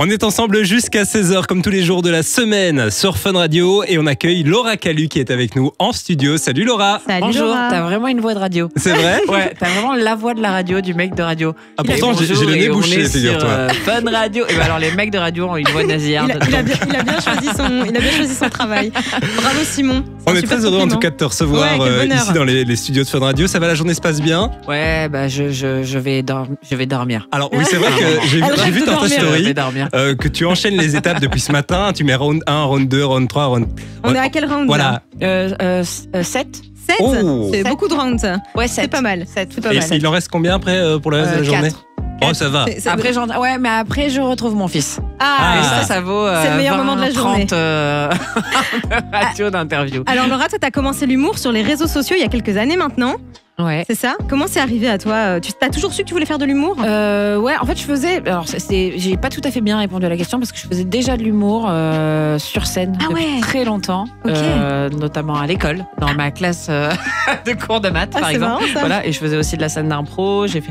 On est ensemble jusqu'à 16h comme tous les jours de la semaine sur Fun Radio et on accueille Laura Calu qui est avec nous en studio. Salut Laura. Salut. Bonjour, Laura. t'as vraiment une voix de radio. C'est vrai? Ouais, t'as vraiment la voix de la radio, du mec de radio. Ah pourtant j'ai le nez bouché, figure-toi. Fun Radio. Et ben alors les mecs de radio ont une voix nasillarde. Il a bien choisi son travail. Bravo Simon. On est très heureux en tout cas de te recevoir ici dans les studios de Fun Radio. Ça va, la journée se passe bien? Ouais, bah je vais dormir. Alors oui, c'est vrai que j'ai vu dans ta story que tu enchaînes les étapes depuis ce matin. Tu mets round 1, round 2, round 3, round... On est à quel round? Voilà. 7. 7 Oh. C'est beaucoup de rounds. Ouais, 7. C'est pas mal. Et il en reste combien après pour le reste de la journée? 4. Oh, ça va. Mais après je retrouve mon fils. Ah, Et ça vaut c'est le meilleur moment de la journée. 30 radio d'interview. Alors Laura, toi t'as commencé l'humour sur les réseaux sociaux il y a quelques années maintenant. Ouais. C'est ça? Comment c'est arrivé à toi? Tu as toujours su que tu voulais faire de l'humour? Ouais, en fait, je faisais. Alors, j'ai pas tout à fait bien répondu à la question parce que je faisais déjà de l'humour sur scène depuis très longtemps, notamment à l'école, dans ma classe de cours de maths, par exemple. Marrant, ça. Voilà, et je faisais aussi de la scène d'impro. J'ai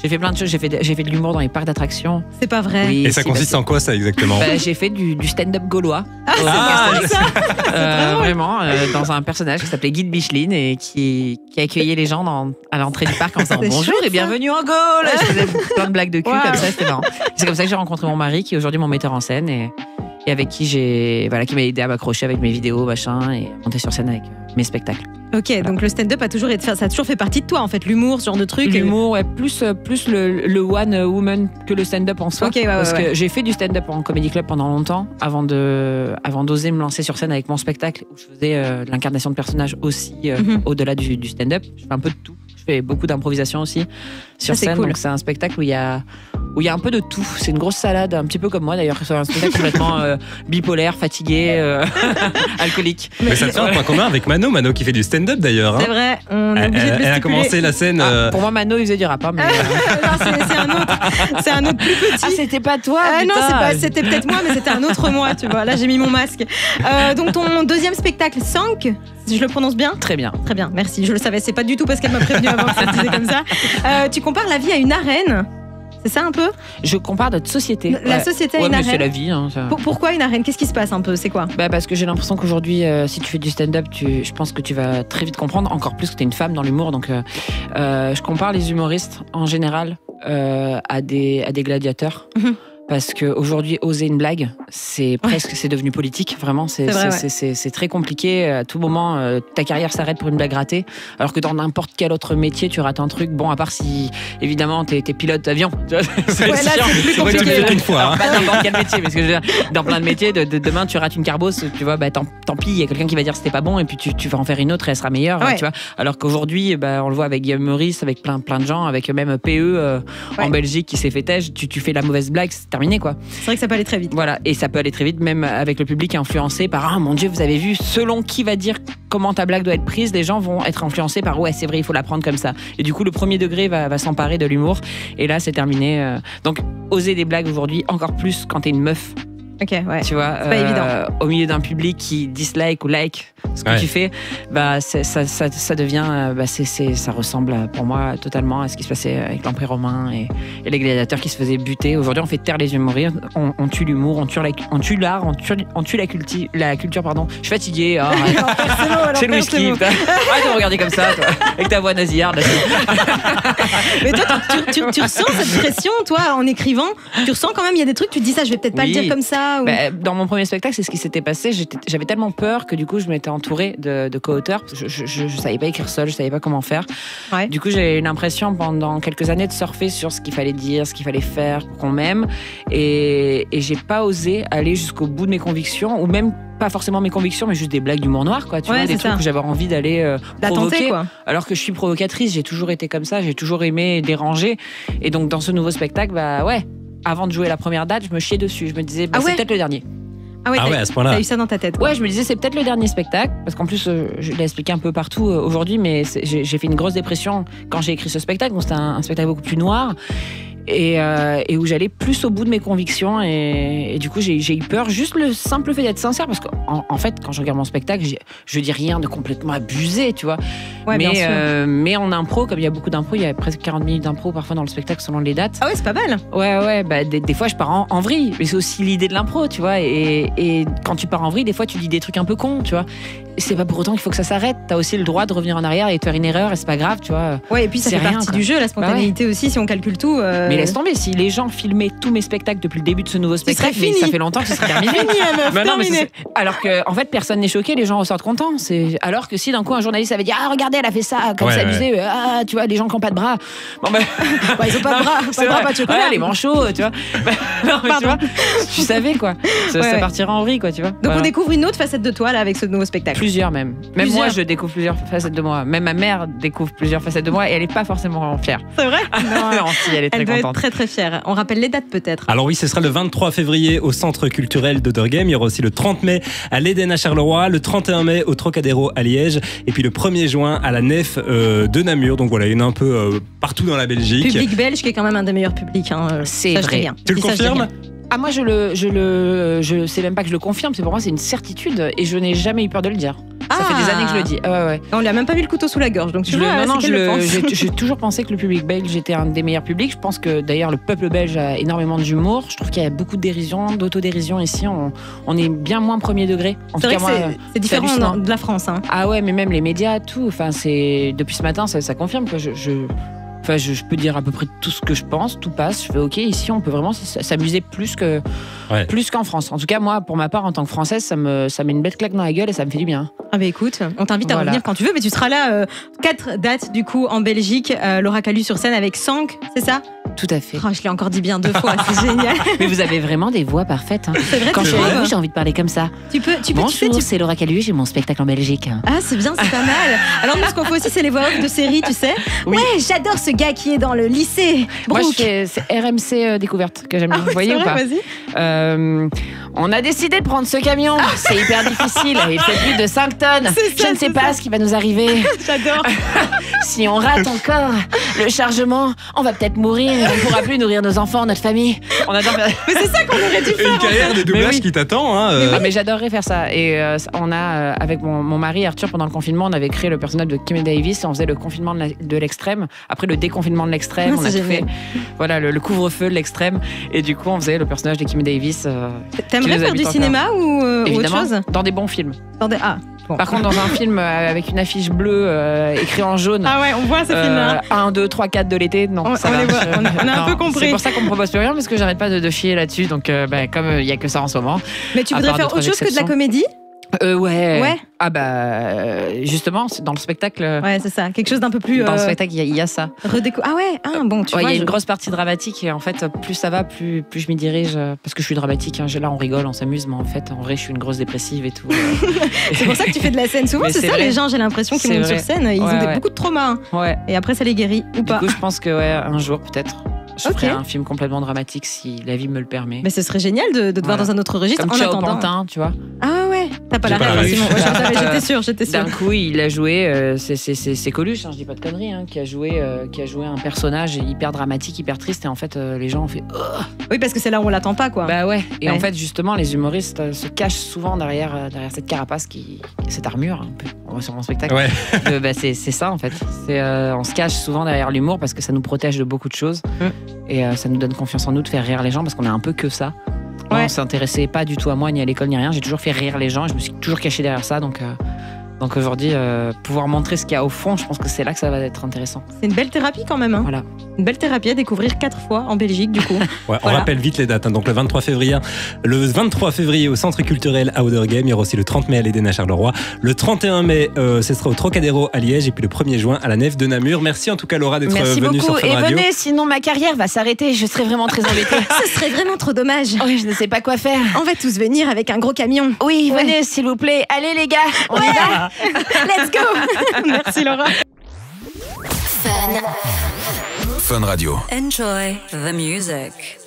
fait plein de choses. J'ai fait de l'humour dans les parcs d'attractions. C'est pas vrai. Oui, Et ça consiste en quoi ça exactement? J'ai fait du stand-up gaulois. drôle. Vraiment, dans un personnage qui s'appelait Guy de Micheline et qui accueillait les gens à l'entrée du parc en disant C'est bonjour chouette, et bienvenue en Gaule. Je faisais plein de blagues de cul comme ça, c'était marrant. C'est comme ça que j'ai rencontré mon mari qui est aujourd'hui mon metteur en scène et avec qui qui m'a aidé à m'accrocher avec mes vidéos machin et à monter sur scène avec mes spectacles. Ok, donc le stand-up ça a toujours fait partie de toi en fait, l'humour, ce genre de truc. L'humour, ouais, plus le one woman que le stand-up en soi. Parce que j'ai fait du stand-up en comedy club pendant longtemps avant d'oser me lancer sur scène avec mon spectacle où je faisais l'incarnation de personnages aussi au-delà du stand-up. Je fais un peu de tout. Je fais beaucoup d'improvisation aussi sur scène. Cool. Donc c'est un spectacle où il y a un peu de tout. C'est une grosse salade, un petit peu comme moi d'ailleurs. C'est un spectacle complètement bipolaire, fatigué, alcoolique. Mais ça te fait un point commun avec Mano qui fait du stand-up d'ailleurs. C'est vrai, on est obligé de le Elle a commencé la scène. Pour moi, Mano, il faisait du rap. Mais non, c'est un autre plus petit. Ah, c'était pas toi. Non, c'était peut-être moi, mais c'était un autre moi, tu vois. Là, j'ai mis mon masque. Donc ton deuxième spectacle, Sank, si je le prononce bien? Très bien. Très bien, merci. Je le savais, c'est pas du tout parce qu'elle m'a prévenu avant que ça se disait comme ça. Tu compares la vie à une arène. C'est ça un peu? Je compare notre société. La société à une arène. C'est la vie. Hein, Pourquoi une arène? Qu'est-ce qui se passe un peu? C'est quoi? Parce que j'ai l'impression qu'aujourd'hui, si tu fais du stand-up, je pense que tu vas très vite comprendre, encore plus que tu es une femme dans l'humour. Donc, je compare les humoristes en général à des gladiateurs. Parce qu'aujourd'hui, oser une blague, c'est devenu politique. Vraiment, c'est très compliqué. À tout moment, ta carrière s'arrête pour une blague ratée. Alors que dans n'importe quel autre métier, tu rates un truc. Bon, à part si, évidemment, t'es pilote d'avion. C'est là, c'est plus compliqué. Tu le fais qu'une fois. Alors, pas n'importe quel métier. Parce que dans plein de métiers, demain, tu rates une carbosse, tu vois, tant pis, il y a quelqu'un qui va dire c'était pas bon, et puis tu vas en faire une autre et elle sera meilleure. Tu vois. Alors qu'aujourd'hui, on le voit avec Guillaume Meurice, avec plein de gens, avec même PE en Belgique qui s'est fait têche. Tu fais la mauvaise blague, terminé quoi. C'est vrai que ça peut aller très vite. Voilà, et ça peut aller très vite, même avec le public influencé par ah mon Dieu, vous avez vu, selon qui va dire comment ta blague doit être prise, les gens vont être influencés par ouais, c'est vrai, il faut la prendre comme ça. Et du coup, le premier degré va s'emparer de l'humour. Et là, c'est terminé. Donc, oser des blagues aujourd'hui, encore plus quand t'es une meuf. Ok, ouais. Tu vois, c'est pas évident. Au milieu d'un public qui dislike ou like ce que tu fais, ça devient, ça ressemble pour moi totalement à ce qui se passait avec l'Empire romain et les gladiateurs qui se faisaient buter. Aujourd'hui, on fait taire les humoristes, on tue l'humour, on tue l'art, on tue la culture, pardon. Je suis fatiguée. C'est Louis Skip. Arrête de me regarder comme ça, toi, avec ta voix nasillarde. Mais toi, tu ressens cette pression, toi, en écrivant. Tu ressens quand même, il y a des trucs, tu te dis ça, je vais peut-être pas le dire comme ça. Ou... dans mon premier spectacle, c'est ce qui s'était passé. J'avais tellement peur que du coup, je m'étais entourée de co-auteurs. Je savais pas écrire seule, je savais pas comment faire. Ouais. Du coup, j'ai eu l'impression pendant quelques années de surfer sur ce qu'il fallait dire, ce qu'il fallait faire pour qu'on m'aime. Et j'ai pas osé aller jusqu'au bout de mes convictions, ou même pas forcément mes convictions, mais juste des blagues d'humour noir, quoi. Tu vois, des trucs que j'avais envie d'aller provoquer. Quoi. Alors que je suis provocatrice, j'ai toujours été comme ça, j'ai toujours aimé déranger. Et donc, dans ce nouveau spectacle, avant de jouer la première date, je me chiais dessus. Je me disais, c'est peut-être le dernier. Ah ouais, à ce point-là. T'as eu ça dans ta tête. Quoi. Ouais, je me disais, c'est peut-être le dernier spectacle. Parce qu'en plus, je l'ai expliqué un peu partout aujourd'hui, mais j'ai fait une grosse dépression quand j'ai écrit ce spectacle. Donc, c'était un spectacle beaucoup plus noir. et où j'allais plus au bout de mes convictions et du coup j'ai eu peur, juste le simple fait d'être sincère, parce qu'en fait quand je regarde mon spectacle je dis rien de complètement abusé, tu vois, mais en impro, comme il y a beaucoup d'impro, il y a presque 40 minutes d'impro parfois dans le spectacle selon les dates. Ah ouais, c'est pas mal. Ouais, bah, des fois je pars en vrille, mais c'est aussi l'idée de l'impro, tu vois, et quand tu pars en vrille, des fois tu dis des trucs un peu cons, tu vois. C'est pas pour autant qu'il faut que ça s'arrête. T'as aussi le droit de revenir en arrière et de faire une erreur, et c'est pas grave, tu vois. Ouais, et puis ça fait partie du jeu, la spontanéité aussi, si on calcule tout. Mais laisse tomber, si les gens filmaient tous mes spectacles depuis le début de ce nouveau spectacle, mais ça fait longtemps que ce serait terminé. Terminé. Alors que, en fait, personne n'est choqué, les gens ressortent contents. Alors que si d'un coup un journaliste avait dit ah regardez, elle a fait ça, comme c'est abusé, tu vois, les gens qui n'ont pas de bras. Bon ben, ils ont pas de bras, pas de chocolat. Les manchots, tu vois. Non, mais tu vois, tu savais quoi. Ça partira en vrille, quoi, tu vois. Donc on découvre une autre facette de toi là avec ce nouveau spectacle. Plusieurs même. Même moi, je découvre plusieurs facettes de moi. Même ma mère découvre plusieurs facettes de moi et elle n'est pas forcément fière. C'est vrai? Non, si, elle est très contente. Elle doit être très très fière. On rappelle les dates peut-être. Alors oui, ce sera le 23 février au Centre culturel d'Oderghem. Il y aura aussi le 30 mai à l'Éden à Charleroi, le 31 mai au Trocadéro à Liège et puis le 1er juin à la Nef de Namur. Donc voilà, il y en a un peu partout dans la Belgique. Public belge qui est quand même un des meilleurs publics. C'est vrai. Tu le confirmes? Ah, moi, je sais même pas que je le confirme, c'est pour moi, c'est une certitude et je n'ai jamais eu peur de le dire. Ça fait des années que je le dis. Ouais. On lui a même pas mis le couteau sous la gorge, donc j'ai toujours pensé que le public belge était un des meilleurs publics. Je pense que d'ailleurs le peuple belge a énormément d'humour. Je trouve qu'il y a beaucoup de dérision, d'autodérision ici. On est bien moins premier degré. C'est vrai que c'est différent de la France. Hein. Ah ouais, mais même les médias, tout. Enfin, depuis ce matin, ça confirme que je peux dire à peu près tout ce que je pense, tout passe. Je fais OK, ici on peut vraiment s'amuser plus qu'en France. En tout cas, moi, pour ma part, en tant que Française, ça met une bête claque dans la gueule et ça me fait du bien. Ah bah écoute, on t'invite à revenir quand tu veux, mais tu seras là 4 dates du coup en Belgique. Laura Calu sur scène avec Sank, c'est ça? Tout à fait. Oh, je l'ai encore dit bien 2 fois, c'est génial. Mais vous avez vraiment des voix parfaites. Hein. C'est vrai, quand je suis avec vous, j'ai envie de parler comme ça. Bonjour, c'est Laura Calu, j'ai mon spectacle en Belgique. Ah, c'est bien, c'est pas mal. Alors nous, ce qu'on fait aussi, c'est les voix off de séries, tu sais. Oui. Ouais, j'adore ce gars qui est dans le lycée. Moi, c'est RMC Découverte que j'aime bien. Vous voyez ou pas? Vas-y. On a décidé de prendre ce camion. C'est hyper difficile. Il fait plus de 5 tonnes. Je ne sais pas ce qui va nous arriver. J'adore. Si on rate encore le chargement, on va peut-être mourir. On ne pourra plus nourrir nos enfants, notre famille. On adore. Mais c'est ça qu'on aurait dû faire. Une carrière de doublage qui t'attend. Hein, mais j'adorerais faire ça. Et on a, avec mon mari Arthur, pendant le confinement, on avait créé le personnage de Kim Davis. Et on faisait le confinement de l'extrême. Après le déconfinement de l'extrême, on a tout fait. Voilà, le couvre-feu de l'extrême. Et du coup, on faisait le personnage de Kim Davis. T'aimerais faire du cinéma ou autre chose? Dans des bons films. Bon. Par contre, dans un film avec une affiche bleue écrit en jaune. Ah ouais, on voit ce film-là. 1, 2, 3, 4 de l'été. Non, on a un peu compris. C'est pour ça qu'on me propose plus rien, parce que j'arrête pas de chier là-dessus. Donc, comme il y a que ça en ce moment. Mais tu voudrais faire autre chose que de la comédie? Ouais. Ah bah justement, dans le spectacle. Ouais, c'est ça. Quelque chose d'un peu plus. Dans le spectacle, il y a ça. Ah ouais. Bon, tu vois. Il y a une grosse partie dramatique et en fait, plus ça va, plus je m'y dirige. Parce que je suis dramatique. Hein. Là, on rigole, on s'amuse, mais en fait, en vrai, je suis une grosse dépressive et tout. C'est pour ça que tu fais de la scène. Souvent, c'est ça. Vrai. Les gens, j'ai l'impression qu'ils montent sur scène, ils ont beaucoup de traumas. Ouais. Et après, ça les guérit ou pas. Du coup, je pense que un jour peut-être. Je ferai un film complètement dramatique si la vie me le permet. Mais ce serait génial de te voir dans un autre registre. Comme en attendant. Pantin, tu vois. Ah ouais. T'as pas la rêve. J'étais sûre. D'un coup, il a joué. C'est Coluche, hein, je dis pas de conneries, hein, qui a joué un personnage hyper dramatique, hyper triste, et en fait, les gens ont fait. Oui, parce que c'est là où on l'attend pas, quoi. Bah ouais. Et en fait, justement, les humoristes se cachent souvent derrière cette carapace, cette armure, un peu. On voit sur mon spectacle. Ouais. C'est ça, en fait. On se cache souvent derrière l'humour parce que ça nous protège de beaucoup de choses. Et ça nous donne confiance en nous de faire rire les gens parce qu'on est un peu que ça. On s'intéressait pas du tout à moi, ni à l'école, ni à rien. J'ai toujours fait rire les gens et je me suis toujours caché derrière ça. Donc aujourd'hui, pouvoir montrer ce qu'il y a au fond, je pense que c'est là que ça va être intéressant. C'est une belle thérapie quand même. Hein. Voilà. Une belle thérapie à découvrir 4 fois en Belgique, du coup. On rappelle vite les dates. Hein. Donc le 23 février au Centre culturel à Oderghem. Il y aura aussi le 30 mai à l'Éden à Charleroi. Le 31 mai, ce sera au Trocadéro à Liège. Et puis le 1er juin à la Nef de Namur. Merci en tout cas, Laura, d'être venue sur Fun Radio. Et venez, sinon ma carrière va s'arrêter. Je serai vraiment très embêtée. Ce serait vraiment trop dommage. Oui, je ne sais pas quoi faire. On va tous venir avec un gros camion. Oui, venez, s'il vous plaît. Allez, les gars, on y va. Let's go. Merci, Laura. Fun Radio. Enjoy the music.